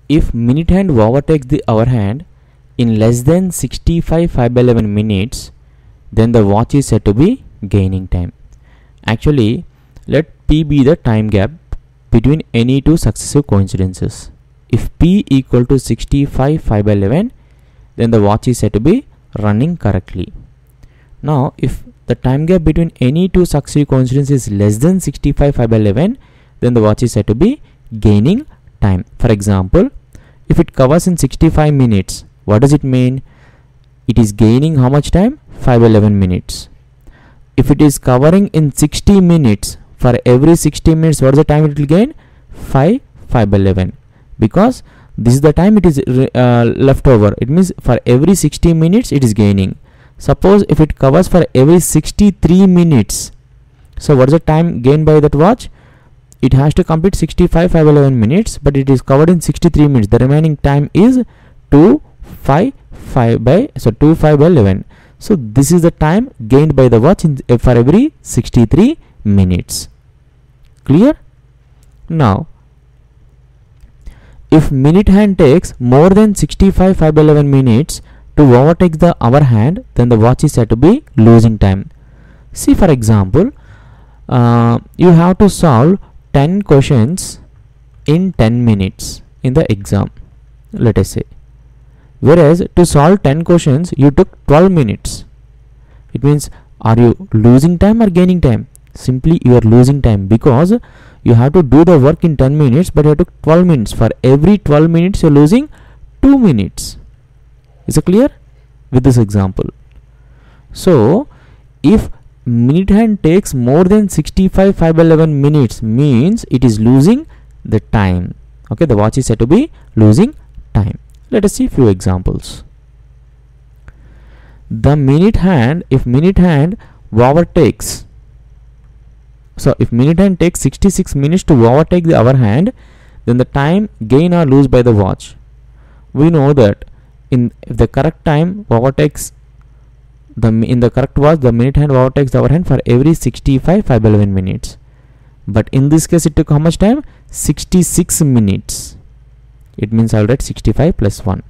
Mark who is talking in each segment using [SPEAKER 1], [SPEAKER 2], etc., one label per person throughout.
[SPEAKER 1] if minute hand overtakes the hour hand in less than 65 5/11 minutes, then the watch is said to be gaining time. Actually, let P be the time gap between any two successive coincidences. If P equal to 65 5/11, then the watch is said to be running correctly. Now, if the time gap between any two successive coincidences is less than 65 5/11, then the watch is said to be gaining time. For example, if it covers in 65 minutes, what does it mean? It is gaining how much time? 5/11 minutes. If it is covering in 60 minutes, for every 60 minutes, what is the time it will gain? 5/11. Because this is the time it is left over. It means for every 60 minutes it is gaining. Suppose if it covers for every 63 minutes, so what is the time gained by that watch? It has to complete 65 5/11 minutes, but it is covered in 63 minutes. The remaining time is 2/5/11. So this is the time gained by the watch for every 63 minutes. Clear? Now, if minute hand takes more than 65 5/11 minutes to overtake the hour hand, then the watch is said to be losing time. See, for example, you have to solve 10 questions in 10 minutes in the exam, let us say. Whereas to solve 10 questions you took 12 minutes. It means, are you losing time or gaining time? Simply you are losing time, because you have to do the work in 10 minutes, but you took 12 minutes. For every 12 minutes you are losing 2 minutes. Is it clear with this example? So if minute hand takes more than 65 5/11 minutes, means it is losing the time. Okay, the watch is said to be losing time. Let us see few examples. The minute hand, if minute hand overtakes, so if minute hand takes 66 minutes to overtake the hour hand, then the time gain or lose by the watch. We know that if the correct time overtakes in the correct watch, the minute hand overtakes the hour hand for every 65 5/11 minutes. But in this case it took how much time? 66 minutes. It means I'll write 65 plus 1.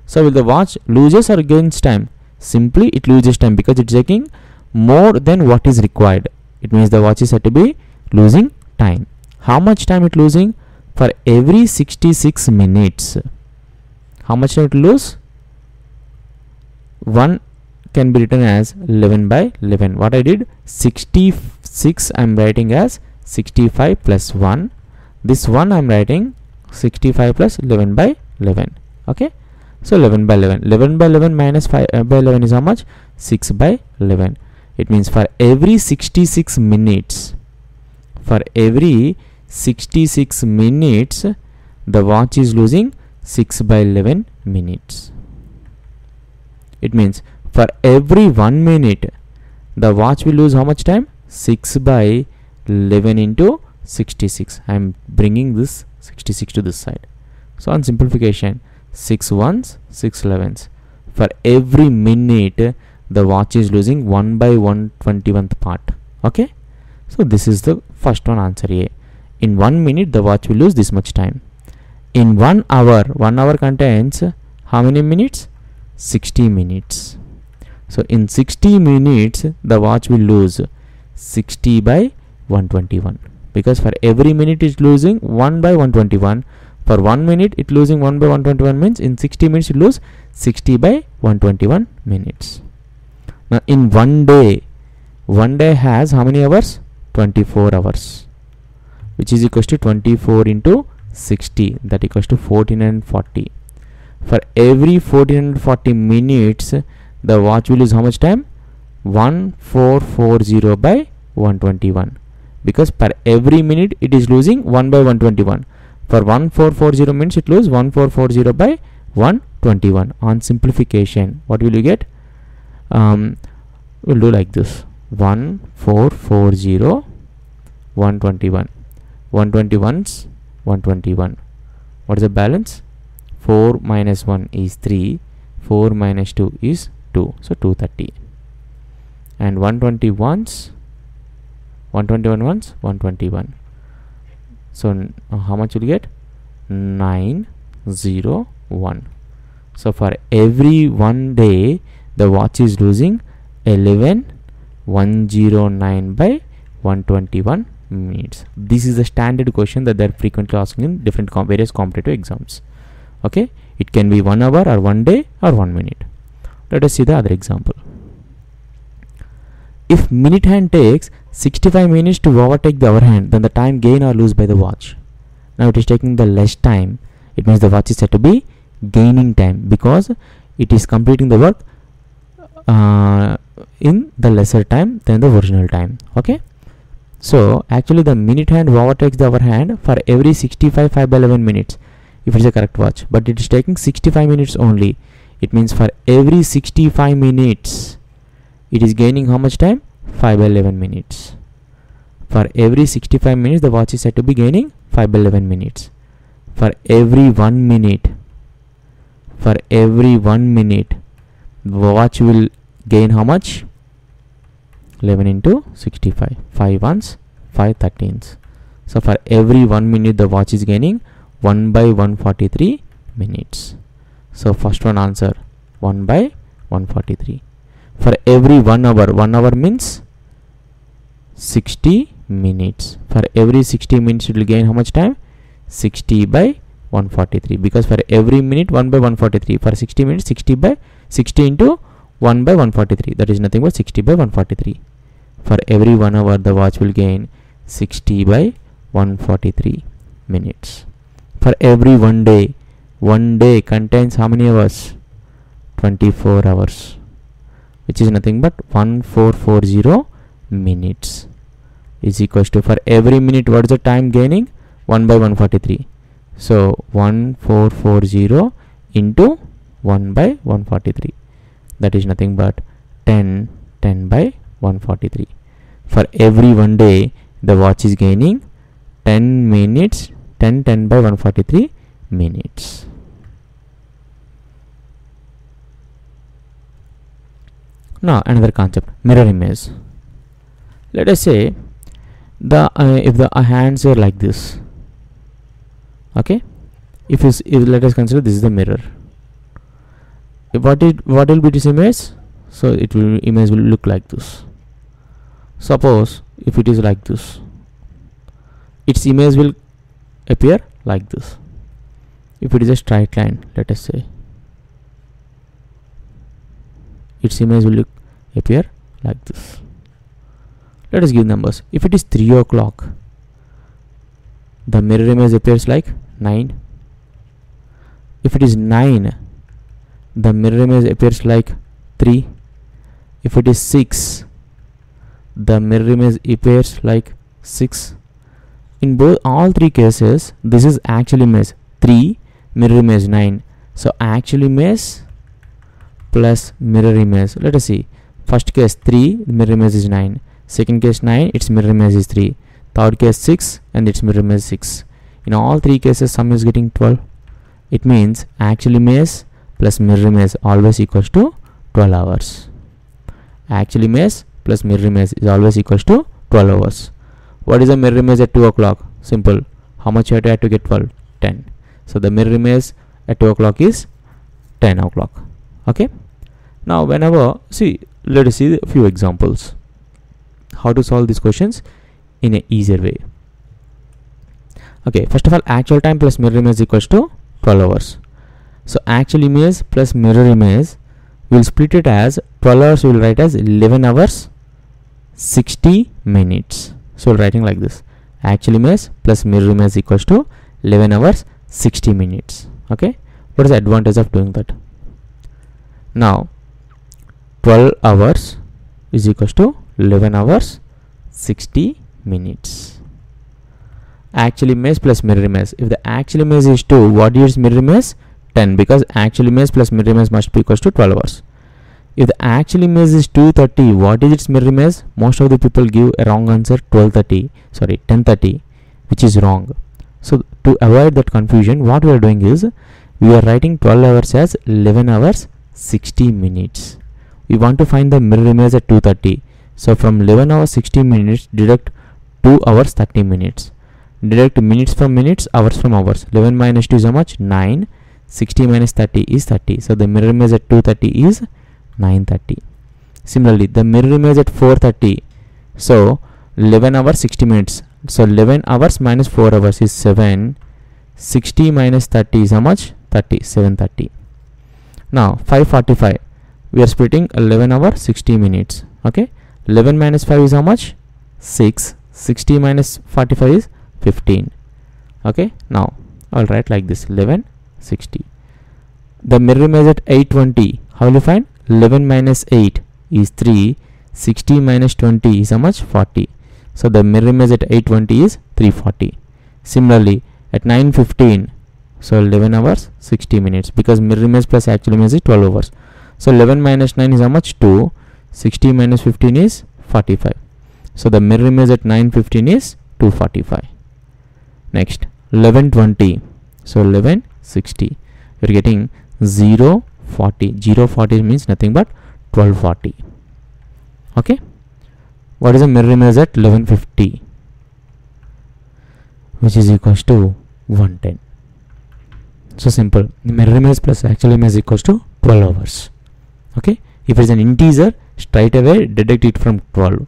[SPEAKER 1] So will the watch loses or gains time? Simply it loses time, because it's taking more than what is required. It means the watch is said to be losing time. How much time it losing? For every 66 minutes. How much time it lose? 1 can be written as 11/11. What I did? 66 I am writing as 65 plus 1. This one I am writing 65 plus 11/11. Okay, so 11/11. 11/11 minus 5/11 is how much? 6/11. It means for every 66 minutes, the watch is losing 6/11 minutes. It means for every 1 minute, the watch will lose how much time? 6/11 into 66. I am bringing this 66 to this side. So on simplification, 6 ones, 6 11s. For every minute, the watch is losing 1/121th part. Okay, so this is the first one, answer A. In 1 minute the watch will lose this much time. In 1 hour, 1 hour contains how many minutes? 60 minutes. So in 60 minutes the watch will lose 60/121, because for every minute it's losing 1/121. For 1 minute it losing 1/121 means in 60 minutes it lose 60/121 minutes. Now in 1 day has how many hours? 24 hours, which is equals to 24 into 60, that equals to 1440. For every 1440 minutes the watch will lose how much time? 1440/121, because per every minute it is losing 1/121. For 1440 minutes it loses 1440/121. On simplification, what will you get? We'll do like this: 1440/121. 121's 121. What is the balance? 4 minus 1 is 3. 4 minus 2 is 2. So 230. And 121's 121. So how much will you get? 9 101. So for every 1 day the watch is losing 11,109 by 121 minutes. This is a standard question that they're frequently asking in different various competitive exams. Okay, it can be 1 hour or 1 day or 1 minute. Let us see the other example. If minute hand takes 65 minutes to overtake the hour hand, then the time gain or lose by the watch. Now it is taking the less time. It means the watch is said to be gaining time because it is completing the work in the lesser time than the original time. Okay. So actually the minute hand overtakes the hour hand for every 65 5/11 minutes if it is a correct watch, but it is taking 65 minutes only. It means for every 65 minutes it is gaining how much time? 5/11 minutes. For every 65 minutes the watch is said to be gaining 5/11 minutes. For every 1 minute, the watch will gain how much? 11 into 65, 5 ones, 5 13s. So for every 1 minute the watch is gaining 1 by 143 minutes. So first one answer 1 by 143. For every 1 hour means 60 minutes. For every 60 minutes it will gain how much time? 60 by 143, because for every minute 1 by 143. For 60 minutes 60 into 1 by 143, that is nothing but 60 by 143. For every 1 hour the watch will gain 60 by 143 minutes. For every 1 day contains how many hours? 24 hours, which is nothing but 1440 minutes, is equals to, for every minute what is the time gaining? 1 by 143. So 1440 into 1 by 143, that is nothing but 10 by 143. For every 1 day the watch is gaining 10 minutes, 10 by 143 minutes. Now another concept, mirror image. Let us say if the hands are like this. Okay, if let us consider this is the mirror. What will be this image? So image will look like this. Suppose if it is like this, its image will appear like this. If it is a straight line, let us say, its image will appear like this. Let us give numbers. If it is 3 o'clock, the mirror image appears like 9. If it is 9, the mirror image appears like 3. If it is 6, the mirror image appears like 6. In all three cases, this is actual image 3, mirror image 9. So actual image plus mirror image. Let us see. First case 3, the mirror image is 9. Second case 9, its mirror image is 3. Third case 6 and its mirror image 6. In all three cases sum is getting 12. It means actual image plus mirror image always equals to 12 hours. Actual image plus mirror image is always equals to 12 hours. What is the mirror image at 2 o'clock? Simple. How much you have to get 12? 10. So the mirror image at 2 o'clock is 10 o'clock. Okay. Now whenever, let us see a few examples how to solve these questions in a easier way. Okay, first of all, actual time plus mirror image equals to 12 hours. So actual image plus mirror image, we'll split it as 12 hours, we'll write as 11 hours 60 minutes. So we're writing like this: actual image plus mirror image equals to 11 hours 60 minutes. Okay, what is the advantage of doing that? Now 12 hours is equals to 11 hours 60 minutes. Actual image plus mirror image. If the actual image is 2, what is mirror image? 10, because actual image plus mirror image must be equals to 12 hours. If the actual image is 230, what is its mirror image? Most of the people give a wrong answer, 1030, which is wrong. So to avoid that confusion, what we are doing is we are writing 12 hours as 11 hours 60 minutes. We want to find the mirror image at 230. So from 11 hours 60 minutes deduct 2 hours 30 minutes. deduct minutes from minutes, hours from hours. 11 minus 2 is how much? 9. 60 minus 30 is 30. So the mirror image at 2:30 is 9:30. Similarly, the mirror image at 4:30. So 11 hours 60 minutes. So 11 hours minus 4 hours is 7. 60 minus 30 is how much? 30. 7:30. Now 5:45. We are splitting 11 hours 60 minutes. Okay. 11 minus 5 is how much? 6. 60 minus 45 is 15. Okay. Now I'll write like this: 11, 60. The mirror image at 8:20. How will you find? 11 minus 8 is 3. 60 minus 20 is how much? 40. So the mirror image at 8:20 is 340. Similarly, at 9:15, so 11 hours 60 minutes, because mirror image plus actual image is 12 hours. So 11 minus 9 is how much? 2. 60 minus 15 is 45. So the mirror image at 9:15 is 245. Next, 11:20. So 11:60. You're getting 0:40. 0:40 means nothing but 12:40. Okay. What is the mirror image at 11:50? Which is equals to 110. So simple. The mirror image plus actual image is equals to 12 hours. Okay. If it is an integer, straight away deduct it from 12.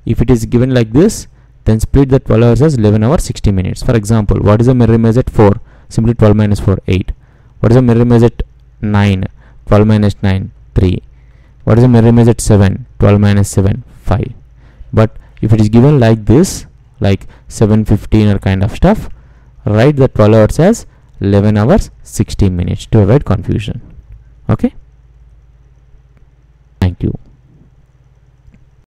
[SPEAKER 1] If it is given like this, then split the 12 hours as 11 hours 60 minutes. For example, what is the mirror image at 4? Simply 12 minus 4, 8. What is the mirror image at 9? 12 minus 9, 3. What is the mirror image at 7? 12 minus 7, 5. But if it is given like this, like 7:15 or kind of stuff, write the 12 hours as 11 hours 60 minutes to avoid confusion. Okay.